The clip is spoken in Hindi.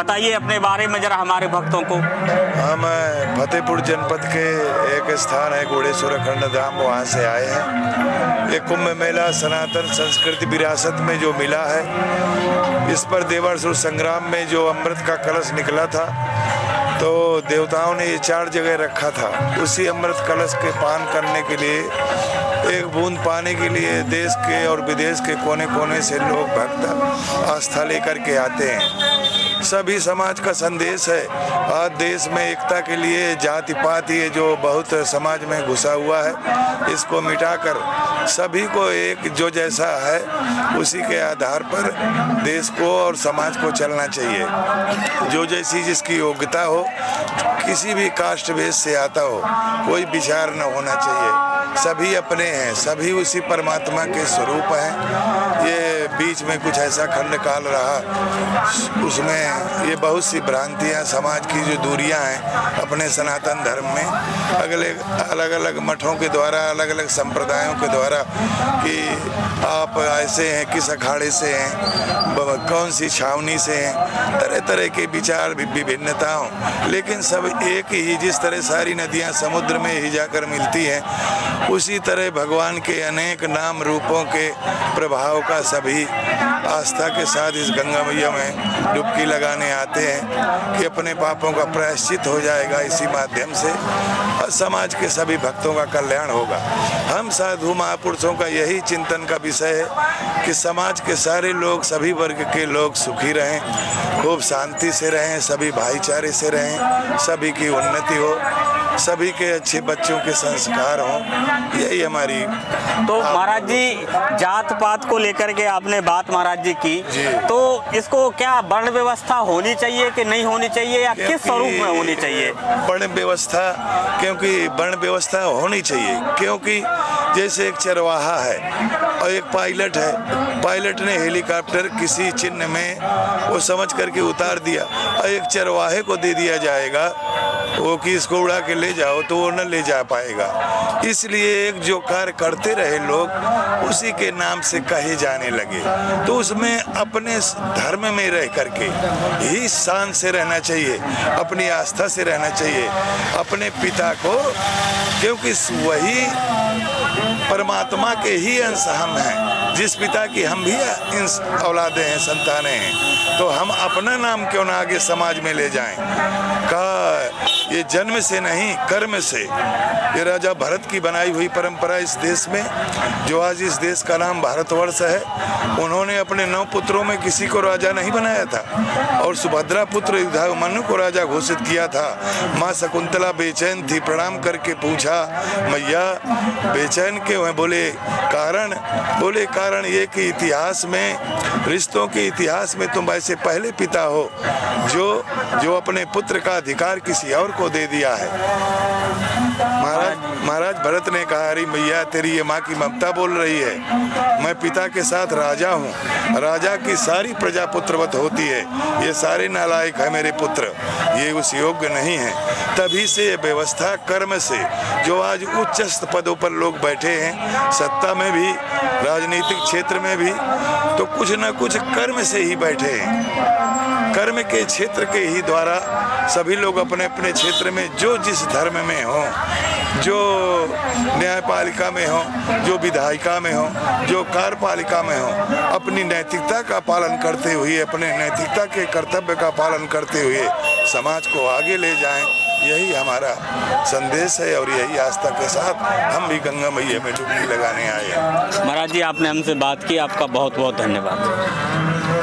बताइए अपने बारे में जरा हमारे भक्तों को। हाँ, मैं फतेहपुर जनपद के एक स्थान है गोड़ेश्वर अखंड धाम, वहाँ से आए हैं। ये कुंभ मेला सनातन संस्कृति विरासत में जो मिला है, इस पर देवासुर संग्राम में जो अमृत का कलश निकला था, तो देवताओं ने ये 4 जगह रखा था। उसी अमृत कलश के पान करने के लिए, एक बूंद पाने के लिए देश के और विदेश के कोने कोने से लोग भक्त आस्था लेकर के आते हैं। सभी समाज का संदेश है। आज देश में एकता के लिए जाति पात ये जो बहुत समाज में घुसा हुआ है, इसको मिटाकर सभी को एक जो जैसा है उसी के आधार पर देश को और समाज को चलना चाहिए। जो जैसी जिसकी योग्यता हो, किसी भी कास्ट बेस से आता हो, कोई विचार न होना चाहिए। सभी अपने हैं, सभी उसी परमात्मा के स्वरूप हैं। ये बीच में कुछ ऐसा खंड काल रहा, उसमें ये बहुत सी भ्रांतियां, समाज की जो दूरियां हैं अपने सनातन धर्म में, अलग अलग मठों के द्वारा, अलग अलग संप्रदायों के द्वारा कि आप ऐसे हैं, किस अखाड़े से हैं, कौन सी छावनी से हैं, तरह तरह के विचार विभिन्नताओं, लेकिन सब एक ही। जिस तरह सारी नदियां समुद्र में ही जाकर मिलती हैं, उसी तरह भगवान के अनेक नाम रूपों के प्रभाव का सभी आस्था के साथ इस गंगा मैया में डुबकी लगाने आते हैं कि अपने पापों का प्रायश्चित हो जाएगा इसी माध्यम से, और समाज के सभी भक्तों का कल्याण होगा। हम साधु महापुरुषों का यही चिंतन का विषय है कि समाज के सारे लोग, सभी वर्ग के लोग सुखी रहें, खूब शांति से रहें, सभी भाईचारे से रहें, सभी की उन्नति हो, सभी के अच्छे बच्चों के संस्कार हों, यही हमारी। तो महाराज जी, जात पात को लेकर के आपने बात महाराज जी की, तो इसको क्या वर्ण व्यवस्था होनी चाहिए कि नहीं होनी चाहिए, या किस स्वरूप में होनी चाहिए? वर्ण व्यवस्था, क्योंकि वर्ण व्यवस्था होनी चाहिए, क्योंकि जैसे एक चरवाहा है और एक पायलट है। पायलट ने हेलीकॉप्टर किसी चिन्ह में वो समझ करके उतार दिया, और एक चरवाहे को दे दिया जाएगा वो कि इसको उड़ा के ले जाओ, तो वो न ले जा पाएगा। इसलिए एक जो कार्य करते रहे लोग, उसी के नाम से कहे जाने लगे। तो उसमें अपने धर्म में रह करके ही शान से रहना चाहिए, अपनी आस्था से रहना चाहिए, अपने पिता को, क्योंकि वही परमात्मा के ही अंश हम हैं। जिस पिता की हम भी औलादे हैं, संतानें हैं, तो हम अपना नाम क्यों ना आगे समाज में ले जाएं। कहा ये जन्म से नहीं, कर्म से। ये राजा भरत की बनाई हुई परंपरा इस देश में, जो आज इस देश का नाम भारतवर्ष है, उन्होंने अपने 9 पुत्रों में किसी को राजा नहीं बनाया था, और सुभद्रा पुत्र युधाभिमन्यु को राजा घोषित किया था। माँ शकुंतला बेचैन थी, प्रणाम करके पूछा, मैया बेचैन क्यों है? बोले कारण ये कि इतिहास में, रिश्तों के इतिहास में तुम ऐसे पहले पिता हो जो अपने पुत्र का अधिकार किसी और को दे दिया है। महाराज भरत ने कहा, अरे मैया, तेरी ये माँ की ममता बोल रही है। मैं पिता के साथ राजा हूँ, राजा की सारी प्रजा पुत्रवत होती है, ये सारे नालायक है मेरे पुत्र, ये उस योग्य नहीं है। तभी से ये व्यवस्था कर्म से, जो आज उच्च पदों पर लोग बैठे हैं, सत्ता में भी, राजनीतिक क्षेत्र में भी, तो कुछ न कुछ कर्म से ही बैठे हैं। कर्म के क्षेत्र के ही द्वारा सभी लोग अपने अपने क्षेत्र में, जो जिस धर्म में हो, जो न्यायपालिका में हो, जो विधायिका में हो, जो कार्यपालिका में हो, अपनी नैतिकता का पालन करते हुए, अपने नैतिकता के कर्तव्य का पालन करते हुए समाज को आगे ले जाएं, यही हमारा संदेश है। और यही आस्था के साथ हम भी गंगा मैया में डुबकी लगाने आए हैं। महाराज जी, आपने हमसे बात की, आपका बहुत बहुत धन्यवाद।